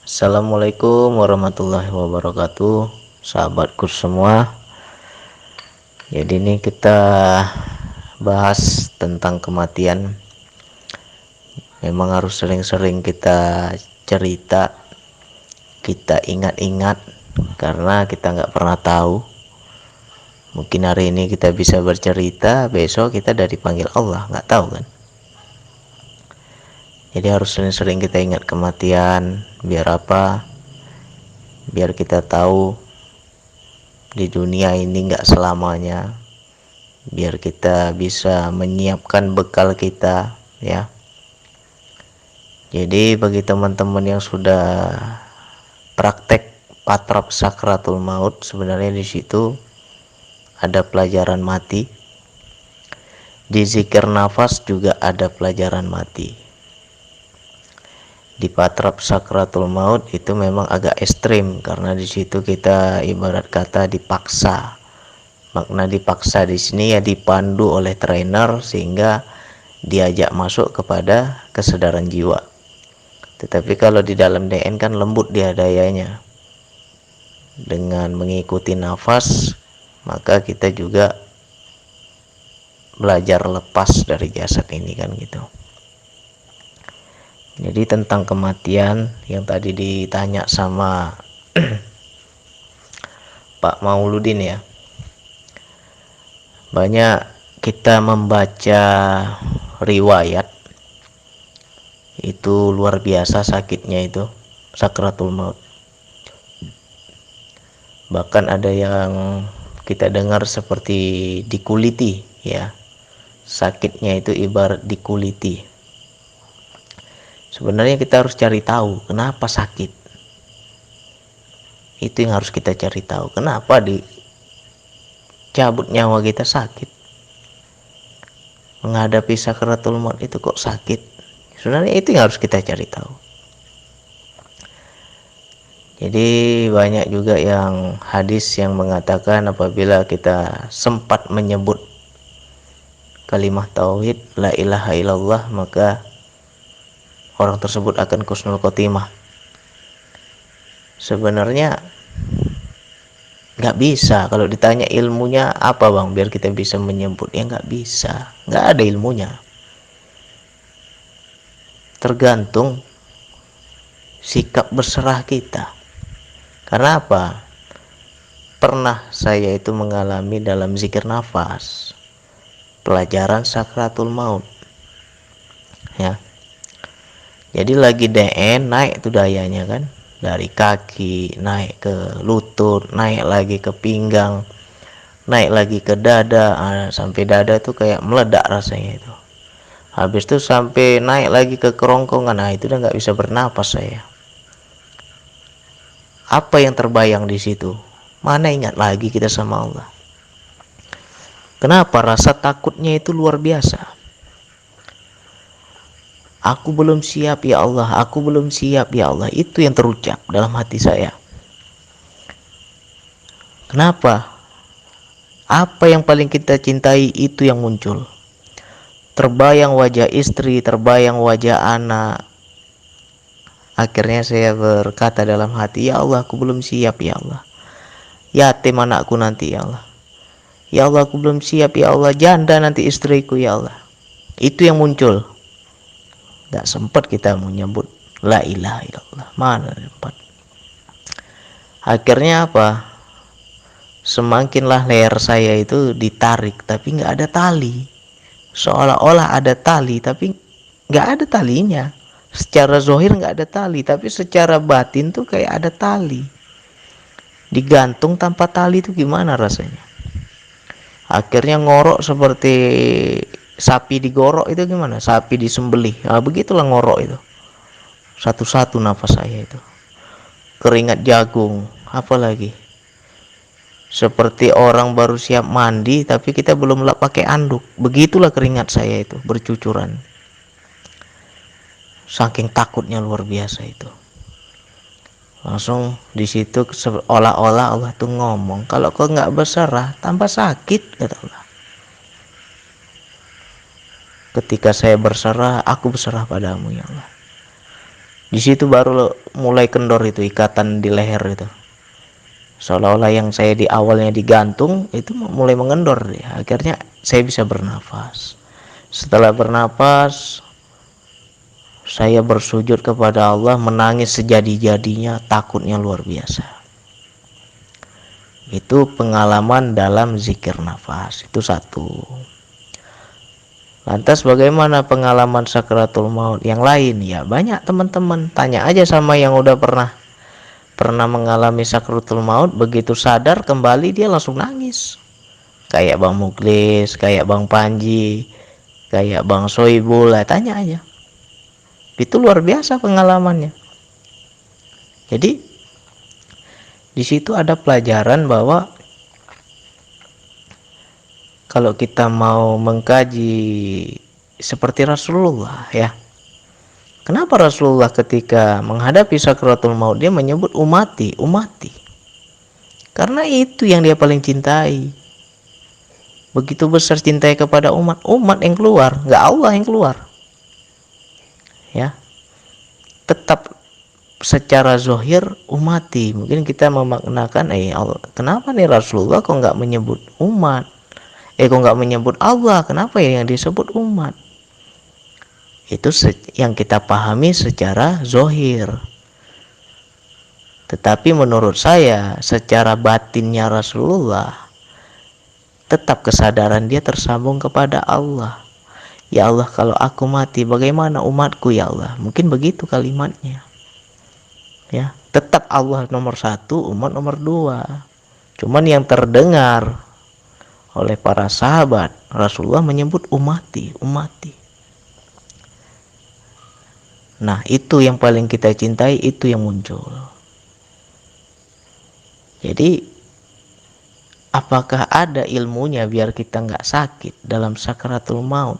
Assalamualaikum warahmatullahi wabarakatuh, sahabatku semua. Jadi ini kita bahas tentang kematian. Memang harus sering-sering kita cerita, kita ingat-ingat, karena kita nggak pernah tahu. Mungkin hari ini kita bisa bercerita, besok kita dari panggil Allah, nggak tahu kan. Jadi harus sering-sering kita ingat kematian. Biar apa? Biar kita tahu di dunia ini nggak selamanya, biar kita bisa menyiapkan bekal kita, ya. Jadi bagi teman-teman yang sudah praktek patrap sakratul maut, sebenarnya di situ ada pelajaran mati. Di zikir nafas juga ada pelajaran mati. Di patrap sakratul maut itu memang agak ekstrim, karena di situ kita ibarat kata dipaksa. Makna dipaksa di sini ya dipandu oleh trainer sehingga diajak masuk kepada kesadaran jiwa. Tetapi kalau di dalam DN kan lembut dia dayanya. Dengan mengikuti nafas, maka kita juga belajar lepas dari jasad ini kan gitu. Jadi tentang kematian yang tadi ditanya sama Pak Mauludin ya. Banyak kita membaca riwayat itu luar biasa sakitnya itu sakratul maut. Bahkan ada yang kita dengar seperti dikuliti ya. Sakitnya itu ibarat dikuliti. Sebenarnya kita harus cari tahu kenapa sakit. Itu yang harus kita cari tahu. Kenapa dicabut nyawa kita sakit? Menghadapi sakratul maut itu kok sakit? Sebenarnya itu yang harus kita cari tahu. Jadi banyak juga yang hadis yang mengatakan apabila kita sempat menyebut kalimat tauhid la ilaha illallah, maka orang tersebut akan husnul khotimah. Sebenarnya nggak bisa. Kalau ditanya ilmunya apa bang biar kita bisa menyebut, ya nggak bisa, nggak ada ilmunya. Tergantung sikap berserah kita. Karena apa? Pernah saya itu mengalami dalam zikir nafas pelajaran sakratul maut ya. Jadi lagi DN naik tuh dayanya kan, dari kaki naik ke lutut, naik lagi ke pinggang, naik lagi ke dada, sampai dada tuh kayak meledak rasanya itu. Habis itu sampai naik lagi ke kerongkongan, nah itu udah nggak bisa bernapas saya. Apa yang terbayang di situ? Mana ingat lagi kita sama Allah. Kenapa? Rasa takutnya itu luar biasa. Aku belum siap ya Allah, aku belum siap ya Allah. Itu yang terucap dalam hati saya. Kenapa? Apa yang paling kita cintai itu yang muncul. Terbayang wajah istri, terbayang wajah anak. Akhirnya saya berkata dalam hati, ya Allah, aku belum siap ya Allah. Yatim anakku nanti ya Allah. Ya Allah, aku belum siap ya Allah. Janda nanti istriku ya Allah. Itu yang muncul. Gak sempat kita menyebut la ilaha illallah. Mana sempat. Akhirnya apa? Semakinlah leher saya itu ditarik, tapi gak ada tali. Seolah-olah ada tali, tapi gak ada talinya. Secara zohir gak ada tali, tapi secara batin tuh kayak ada tali. Digantung tanpa tali itu gimana rasanya? Akhirnya ngorok seperti sapi digorok itu gimana? Sapi disembelih. Nah, begitulah ngorok itu. Satu-satu nafas saya itu. Keringat jagung, apalagi. Seperti orang baru siap mandi tapi kita belum lap pakai anduk. Begitulah keringat saya itu bercucuran. Saking takutnya luar biasa itu. Langsung di situ seolah-olah Allah tuh ngomong, kalau kau nggak berserah tambah sakit, kata Allah. Ketika saya berserah, aku berserah padamu ya Allah. Di situ baru mulai kendor itu ikatan di leher itu. Seolah-olah yang saya di awalnya digantung itu mulai mengendor ya. Akhirnya saya bisa bernafas. Setelah bernafas, saya bersujud kepada Allah, menangis sejadi-jadinya, takutnya luar biasa. Itu pengalaman dalam zikir nafas, itu satu. Lantas bagaimana pengalaman sakratul maut yang lain? Ya banyak teman-teman, tanya aja sama yang udah pernah mengalami sakratul maut, begitu sadar kembali dia langsung nangis. Kayak Bang Muklis, kayak Bang Panji, kayak Bang Soibul, tanya aja. Itu luar biasa pengalamannya. Jadi di situ ada pelajaran bahwa kalau kita mau mengkaji seperti Rasulullah ya. Kenapa Rasulullah ketika menghadapi sakratul maut dia menyebut umati, umati? Karena itu yang dia paling cintai. Begitu besar cintai kepada umat, umat yang keluar, nggak Allah yang keluar. Ya. Tetap secara zohir umati. Mungkin kita memaknakan Allah, kenapa nih Rasulullah kok nggak menyebut umat? Kok nggak menyebut Allah? Kenapa ya yang disebut umat? Itu yang kita pahami secara zohir. Tetapi menurut saya secara batinnya Rasulullah tetap kesadaran dia tersambung kepada Allah. Ya Allah, kalau aku mati bagaimana umatku ya Allah? Mungkin begitu kalimatnya. Ya, tetap Allah nomor satu, umat nomor dua. Cuman yang terdengar oleh para sahabat, Rasulullah menyebut umati, umati. Nah, itu yang paling kita cintai, itu yang muncul. Jadi, apakah ada ilmunya biar kita nggak sakit dalam sakratul maut?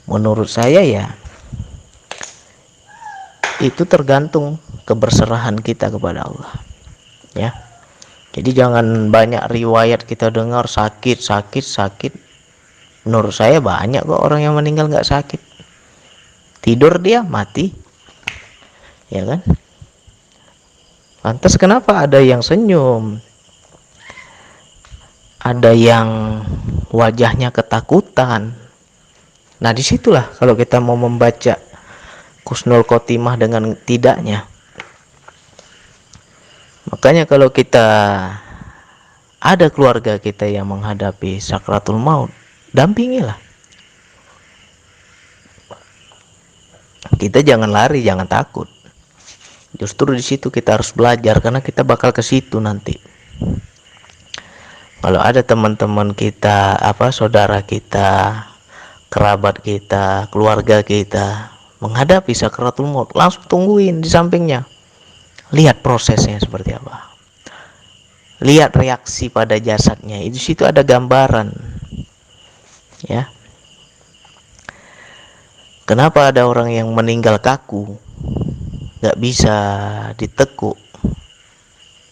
Menurut saya ya, itu tergantung keberserahan kita kepada Allah. Ya. Jadi jangan banyak riwayat kita dengar sakit. Menurut saya banyak kok orang yang meninggal nggak sakit. Tidur dia mati, ya kan? Lantas kenapa ada yang senyum, ada yang wajahnya ketakutan? Nah disitulah kalau kita mau membaca Husnul Khotimah dengan tidaknya. Makanya kalau kita ada keluarga kita yang menghadapi sakratul maut, dampingilah. Kita jangan lari, jangan takut. Justru di situ kita harus belajar karena kita bakal ke situ nanti. Kalau ada teman-teman kita, saudara kita, kerabat kita, keluarga kita menghadapi sakratul maut, langsung tungguin di sampingnya. Lihat prosesnya seperti apa. Lihat reaksi pada jasadnya. Di situ ada gambaran. Ya. Kenapa ada orang yang meninggal kaku? Gak bisa ditekuk.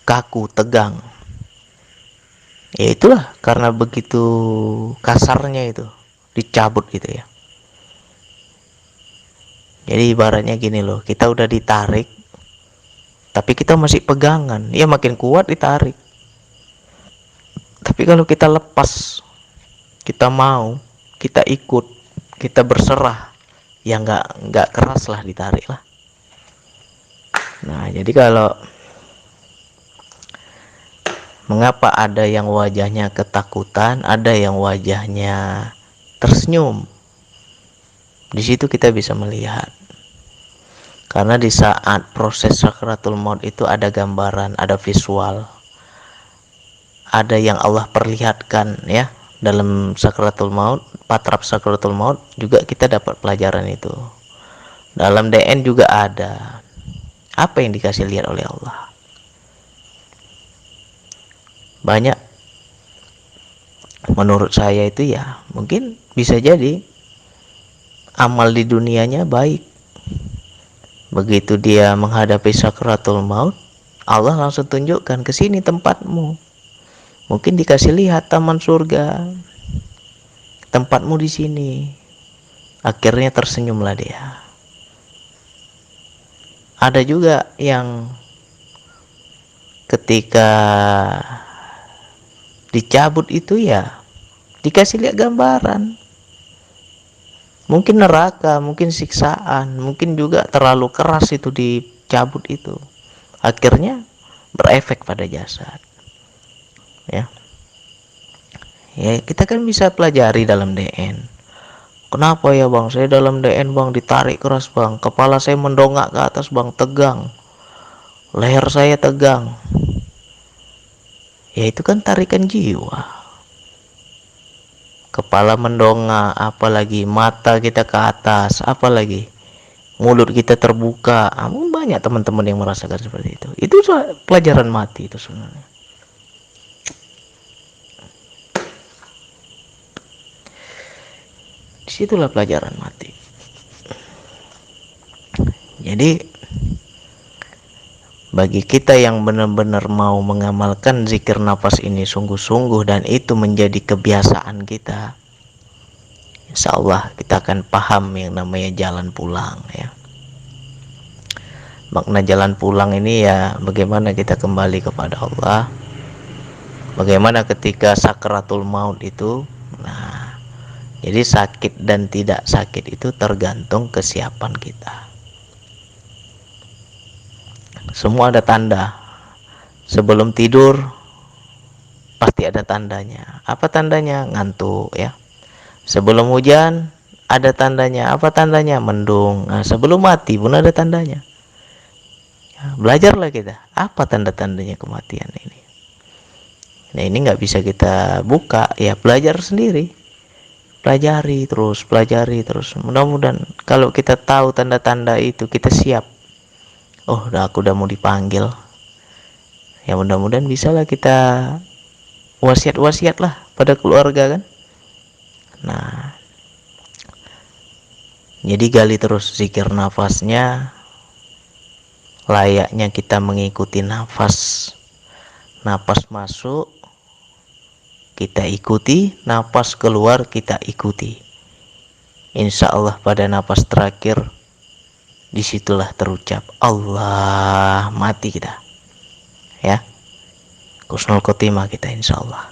Kaku, tegang. Ya itulah karena begitu kasarnya itu. Dicabut gitu ya. Jadi ibaratnya gini loh. Kita udah ditarik. Tapi kita masih pegangan. Ya makin kuat ditarik. Tapi kalau kita lepas, kita mau, kita ikut, kita berserah, ya nggak keras lah ditarik lah. Nah jadi kalau mengapa ada yang wajahnya ketakutan, ada yang wajahnya tersenyum, di situ kita bisa melihat. Karena di saat proses sakratul maut itu ada gambaran, ada visual, ada yang Allah perlihatkan ya dalam sakratul maut, patrap sakratul maut juga kita dapat pelajaran itu. Dalam DN juga ada apa yang dikasih lihat oleh Allah. Banyak menurut saya itu ya mungkin bisa jadi amal di dunianya baik. Begitu dia menghadapi sakratul maut, Allah langsung tunjukkan ke sini tempatmu. Mungkin dikasih lihat taman surga, tempatmu di sini. Akhirnya tersenyumlah dia. Ada juga yang ketika dicabut itu ya dikasih lihat gambaran, mungkin neraka, mungkin siksaan, mungkin juga terlalu keras itu dicabut itu, akhirnya berefek pada jasad. Ya, ya kita kan bisa pelajari dalam DN. Kenapa ya bang, saya dalam DN bang ditarik keras bang, kepala saya mendongak ke atas bang, tegang, leher saya tegang. Ya itu kan tarikan jiwa. Kepala mendongak, apalagi mata kita ke atas, apalagi mulut kita terbuka. Banyak teman-teman yang merasakan seperti itu. Itu pelajaran mati itu sebenarnya. Disitulah pelajaran mati. Jadi bagi kita yang benar-benar mau mengamalkan zikir nafas ini sungguh-sungguh dan itu menjadi kebiasaan kita, insya Allah kita akan paham yang namanya jalan pulang ya. Makna jalan pulang ini ya bagaimana kita kembali kepada Allah, bagaimana ketika sakratul maut itu. Nah, jadi sakit dan tidak sakit itu tergantung kesiapan kita. Semua ada tanda. Sebelum tidur pasti ada tandanya. Apa tandanya? Ngantuk ya. Sebelum hujan ada tandanya. Apa tandanya? Mendung. Nah, sebelum mati pun ada tandanya. Ya, belajarlah kita. Apa tanda-tandanya kematian ini? Nah, ini nggak bisa kita buka. Ya belajar sendiri. Pelajari terus. Mudah-mudahan kalau kita tahu tanda-tanda itu kita siap. Oh, aku udah mau dipanggil. Ya mudah-mudahan bisalah kita wasiat-wasiat lah pada keluarga kan. Nah, jadi gali terus zikir nafasnya, layaknya kita mengikuti nafas. Nafas masuk kita ikuti, nafas keluar kita ikuti. Insya Allah pada nafas terakhir disitulah terucap Allah, mati kita ya, husnul khotimah kita insya Allah.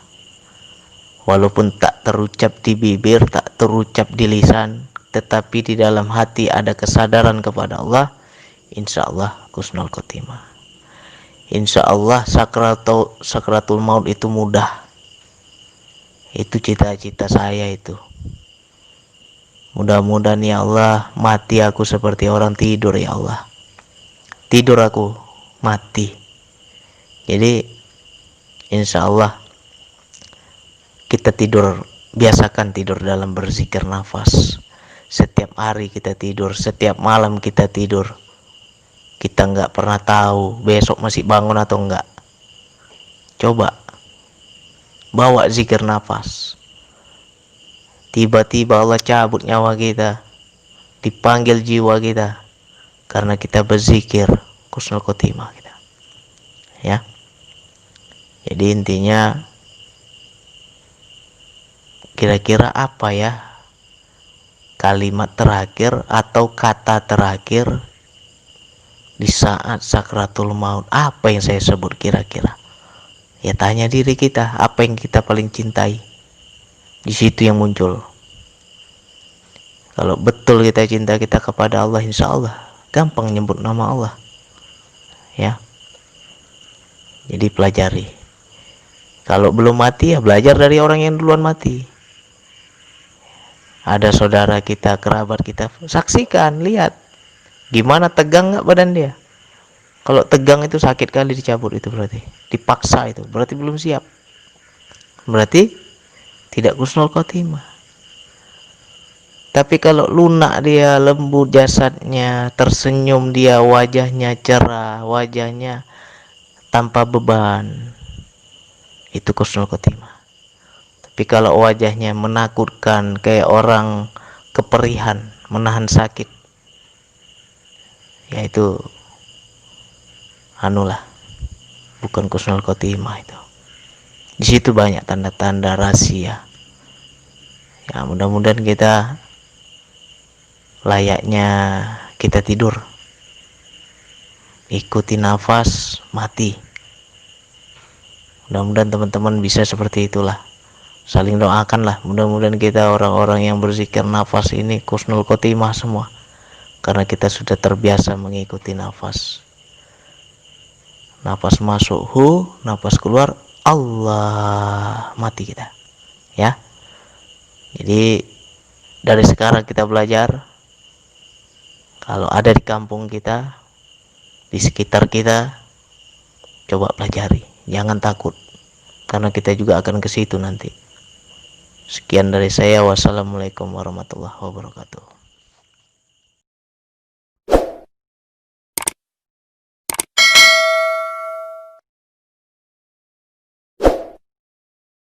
Walaupun tak terucap di bibir, tak terucap di lisan, tetapi di dalam hati ada kesadaran kepada Allah, insya Allah husnul khotimah. Insya Allah sakratul maut itu mudah. Itu cita-cita saya itu. Mudah-mudahan ya Allah mati aku seperti orang tidur ya Allah. Tidur aku mati. Jadi insya Allah kita tidur, biasakan tidur dalam berzikir nafas. Setiap hari kita tidur, setiap malam kita tidur. Kita nggak pernah tahu besok masih bangun atau enggak. Coba bawa zikir nafas. Tiba-tiba Allah cabut nyawa kita, dipanggil jiwa kita karena kita berzikir husnul khotimah kita. Ya. Jadi intinya kira-kira apa ya kalimat terakhir atau kata terakhir di saat sakratul maut? Apa yang saya sebut kira-kira? Ya tanya diri kita, apa yang kita paling cintai? Di situ yang muncul. Kalau betul kita cinta kita kepada Allah, insya Allah gampang nyebut nama Allah. Ya. Jadi pelajari. Kalau belum mati ya belajar dari orang yang duluan mati. Ada saudara kita, kerabat kita, saksikan, lihat gimana tegang nggak badan dia. Kalau tegang itu sakit kali dicabut itu berarti dipaksa, itu berarti belum siap, berarti tidak husnul khotimah. Tapi kalau lunak dia, lembut jasadnya, tersenyum dia, wajahnya cerah, wajahnya tanpa beban, itu husnul khotimah. Tapi kalau wajahnya menakutkan kayak orang keperihan, menahan sakit, ya itu anulah, bukan husnul khotimah itu. Di situ banyak tanda-tanda rahasia. Ya mudah-mudahan kita layaknya kita tidur. ikuti nafas, mati. Mudah-mudahan teman-teman bisa seperti itulah. Saling doakanlah, mudah-mudahan kita orang-orang yang berzikir nafas ini kusnul khotimah semua, karena kita sudah terbiasa mengikuti nafas. Nafas masuk hu, nafas keluar Allah, mati kita, ya. Jadi dari sekarang kita belajar, kalau ada di kampung kita, di sekitar kita, coba pelajari, jangan takut, karena kita juga akan ke situ nanti. Sekian dari saya, wassalamualaikum warahmatullahi wabarakatuh.